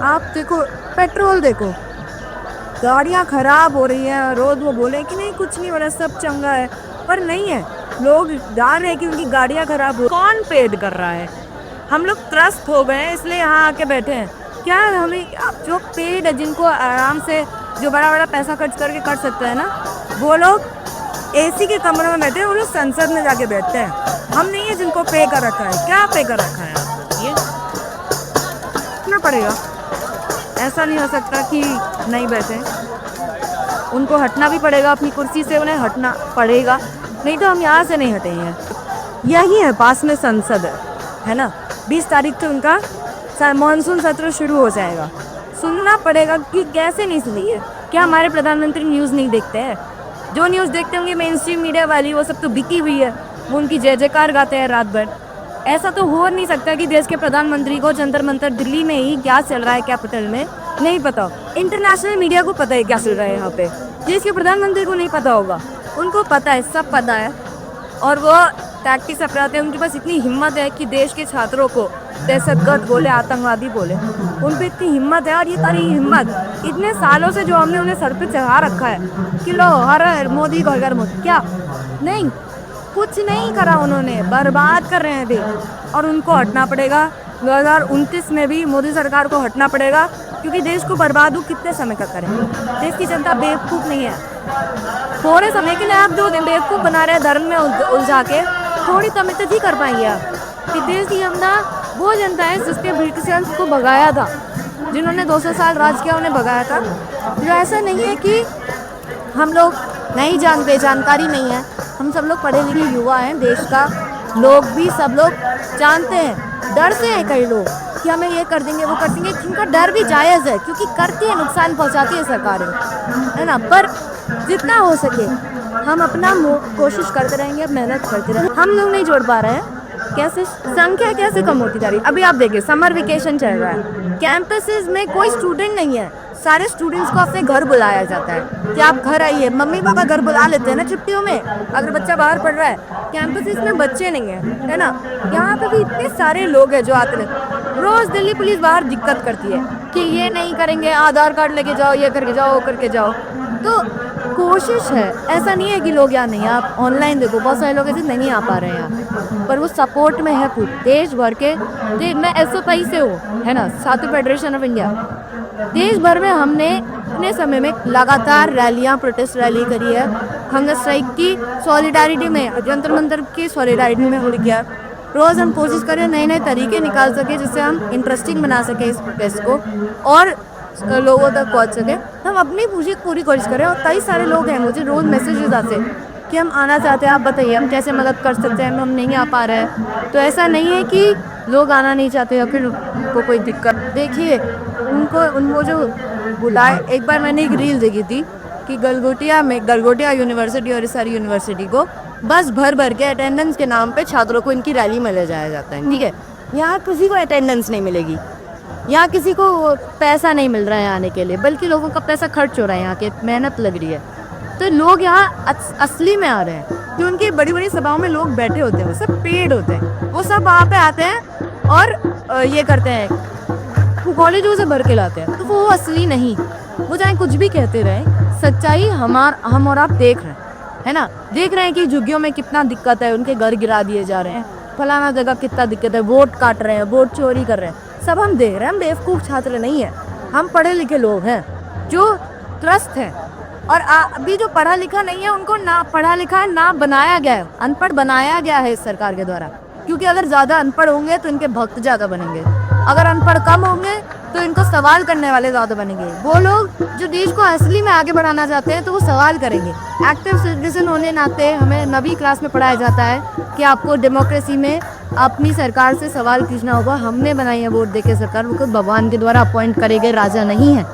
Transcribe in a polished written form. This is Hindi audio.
आप देखो, पेट्रोल देखो, गाड़ियाँ खराब हो रही हैं, रोज़ वो बोले कि नहीं कुछ नहीं हो रहा, सब चंगा है, पर नहीं है। लोग जान रहे हैं कि उनकी गाड़ियाँ खराब हो, कौन पेड कर रहा है? हम लोग त्रस्त हो गए हैं इसलिए यहाँ आके बैठे हैं। क्या हमें जो पेड है, जिनको आराम से जो बड़ा-बड़ा पैसा खर्च करके कर सकते हैं ना, वो लोग एसी के कमरों में बैठे हैं, वो लोग संसद में जाके बैठते हैं। हम नहीं है जिनको पे कर रखा है। क्या पे कर रखा है आपको? ये करना पड़ेगा। ऐसा नहीं हो सकता कि नहीं बैठे, उनको हटना भी पड़ेगा अपनी कुर्सी से, उन्हें हटना पड़ेगा, नहीं तो हम यहाँ से नहीं हटेंगे। यही है, पास में संसद है ना। 20 तारीख से उनका मानसून सत्र शुरू हो जाएगा। सुनना पड़ेगा कि कैसे नहीं सुनी है। क्या हमारे प्रधानमंत्री न्यूज़ नहीं देखते हैं? जो न्यूज़ देखते होंगे मेन स्ट्रीम मीडिया वाली, वो सब तो बिकी हुई है, वो उनकी जय जयकार गाते हैं रात भर। ऐसा तो हो नहीं सकता कि देश के प्रधानमंत्री को जंतर मंतर दिल्ली में ही क्या चल रहा है कैपिटल में नहीं पता। इंटरनेशनल मीडिया को पता है क्या चल रहा है यहाँ पे, देश के प्रधानमंत्री को नहीं पता होगा। उनको पता है, सब पता है, और वो टैक्टिक्स अपनाते हैं। उनके पास इतनी हिम्मत है कि देश के छात्रों को दहशतगर्द बोले, आतंकवादी बोले, उन पर इतनी हिम्मत है। और ये सारी हिम्मत इतने सालों से जो हमने उन्हें सर पे चढ़ा रखा है कि लो हर मोदी घर मोदी, क्या नहीं, कुछ नहीं करा उन्होंने, बर्बाद कर रहे हैं देश, और उनको हटना पड़ेगा। 2029 में भी मोदी सरकार को हटना पड़ेगा, क्योंकि देश को बर्बाद वो कितने समय का करें। देश की जनता बेवकूफ़ नहीं है। थोड़े समय के लिए आप जो बेवकूफ़ बना रहे हैं धर्म में उलझा के, थोड़ी तमिज़ ही कर पाएंगे आप कि देश की जनता वो जनता है जिसने ब्रिटिशर्स को भगाया था, जिन्होंने 200 साल राज किया, उन्हें भगाया था। जो ऐसा नहीं है कि हम लोग नहीं जानते, जानकारी नहीं है। हम सब लोग पढ़े लिखे युवा हैं, देश का लोग भी सब लोग जानते हैं। डरते हैं कई लोग कि हमें ये कर देंगे, वो कर देंगे, जिनका डर भी जायज़ है, क्योंकि करती है, नुकसान पहुंचाती है सरकारें, है ना। पर जितना हो सके हम अपना कोशिश करते रहेंगे, मेहनत करते रहेंगे। हम लोग नहीं जोड़ पा रहे हैं, कैसे संख्या कैसे कम होती जा रही है। अभी आप देखिए, समर वेकेशन चल रहा है, कैंपसेस में कोई स्टूडेंट नहीं है, सारे स्टूडेंट्स को अपने घर बुलाया जाता है कि आप घर आइए। मम्मी पापा घर बुला लेते हैं ना छुट्टियों में, अगर बच्चा बाहर पढ़ रहा है। कैंपसेस में बच्चे नहीं है ना। यहाँ पे भी इतने सारे लोग हैं जो आते हैं। रोज़ दिल्ली पुलिस बाहर दिक्कत करती है कि ये नहीं करेंगे, आधार कार्ड लेके जाओ, ये करके जाओ, वो करके जाओ। तो कोशिश है, ऐसा नहीं है कि लोग यहाँ नहीं। आप ऑनलाइन देखो, बहुत सारे लोग ऐसे नहीं आ पा रहे हैं यहाँ, पर वो सपोर्ट में है पूरे देश भर के। मैं SFI से हूँ, है ना, छात्र फेडरेशन ऑफ इंडिया। देश भर में हमने अपने समय में लगातार रैलियाँ, प्रोटेस्ट रैली करी है। हंगर स्ट्राइक की सॉलिडारिटी में, जंतर मंतर की सॉलिडारिटी में हमने किया। रोज़ हम कोशिश करें नए नए तरीके निकाल सके जिससे हम इंटरेस्टिंग बना सकें इस प्रोटेस्ट को और लोगों तक पहुंच सके। हम अपनी पूरी कोशिश करें। और कई सारे लोग हैं, मुझे रोज़ मैसेजेस आते हैं कि हम आना चाहते हैं, आप बताइए हम कैसे मदद कर सकते हैं, हम नहीं आ पा रहे हैं। तो ऐसा नहीं है कि लोग आना नहीं चाहते या फिर उनको कोई दिक्कत। देखिए, उनको जो बुलाए, एक बार मैंने एक रील देखी थी कि गलगोटिया यूनिवर्सिटी और इस सारी यूनिवर्सिटी को बस भर के अटेंडेंस के नाम पे छात्रों को इनकी रैली में ले जाया जाता है। ठीक है, यहाँ किसी को अटेंडेंस नहीं मिलेगी, यहाँ किसी को पैसा नहीं मिल रहा है आने के लिए, बल्कि लोगों का पैसा खर्च हो रहा है, यहाँ के मेहनत लग रही है। तो लोग यहाँ असली में आ रहे हैं। जो उनकी बड़ी बड़ी सभाओं में लोग बैठे होते हैं, वो सब पेड होते हैं, वो सब वहाँ पे आते हैं और ये करते हैं, वो कॉलेजों से भर के लाते हैं। तो वो असली नहीं, वो चाहे कुछ भी कहते रहे, सच्चाई हम और आप देख रहे हैं, है ना। देख रहे हैं कि झुग्गियों में कितना दिक्कत है, उनके घर गिरा दिए जा रहे हैं, फलाना जगह कितना दिक्कत है, वोट काट रहे हैं, वोट चोरी कर रहे हैं, सब हम देख रहे हैं। हम बेवकूफ़ छात्र नहीं है, हम पढ़े लिखे लोग हैं जो त्रस्त हैं। और अभी जो पढ़ा लिखा नहीं है, उनको ना पढ़ा लिखा ना बनाया गया है, अनपढ़ बनाया गया है इस सरकार के द्वारा। क्योंकि अगर ज़्यादा अनपढ़ होंगे तो इनके भक्त ज़्यादा बनेंगे, अगर अनपढ़ कम होंगे तो इनको सवाल करने वाले ज़्यादा बनेंगे। वो लोग जो देश को असली में आगे बढ़ाना चाहते हैं तो वो सवाल करेंगे। एक्टिव सिटीजन होने नाते हमें 9वीं क्लास में पढ़ाया जाता है कि आपको डेमोक्रेसी में अपनी सरकार से सवाल पूछना होगा। हमने बनाई है वोट देके सरकार, वो खुद भगवान के द्वारा अपॉइंट करे गए राजा नहीं है।